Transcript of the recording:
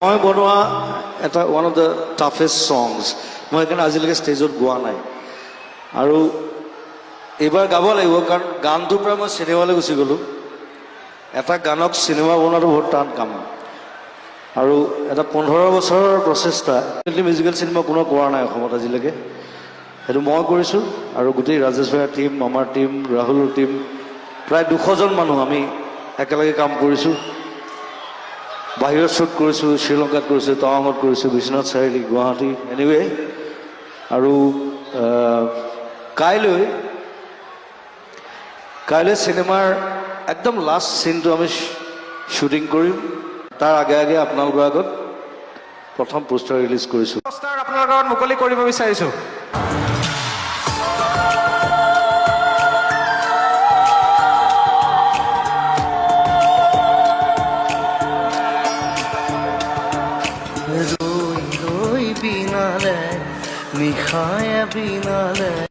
মই বনোৱা এটা one of the toughest songs মই সেইকাৰণে আজিলৈকে ষ্টেজত গোৱা নাই আৰু এইবাৰ গাব লাগিব কাৰণ গানটোৰ পৰা মই চিনেমালৈ গুচি গ'লোঁ এটা গানক চিনেমা বনোৱাটো বহুত টান কাম আৰু এটা 15 বছৰৰ প্ৰচেষ্টা মিউজিকেল চিনেমা কোনো কৰা নাই অসমত আজিলৈকে সেইটো মই কৰিছোঁ আৰু গোটেই ৰাজেশ ভাইৰ টীম আমাৰ টীম ৰাহুলৰ টীম প্ৰায় 200জন মানুহ আমি একেলগে কাম কৰিছোঁ বাহিৰত শ্বুট কৰিছোঁ শ্ৰীলংকাত কৰিছোঁ টাৱাঙত কৰিছোঁ বিশ্বনাথ চাৰিআলি গুৱাহাটী এনিৱে আৰু কাইলৈ চিনেমাৰ একদম লাষ্ট চিনটো আমি শ্বুটিং কৰিম তাৰ আগে আগে আপোনালোকৰ আগত প্ৰথম পোষ্টাৰ ৰিলিজ কৰিছোঁ আপোনালোকৰ আগত মুকলি কৰিব বিচাৰিছোঁ ৰই ৰই বিনালে নিশায় বিনালে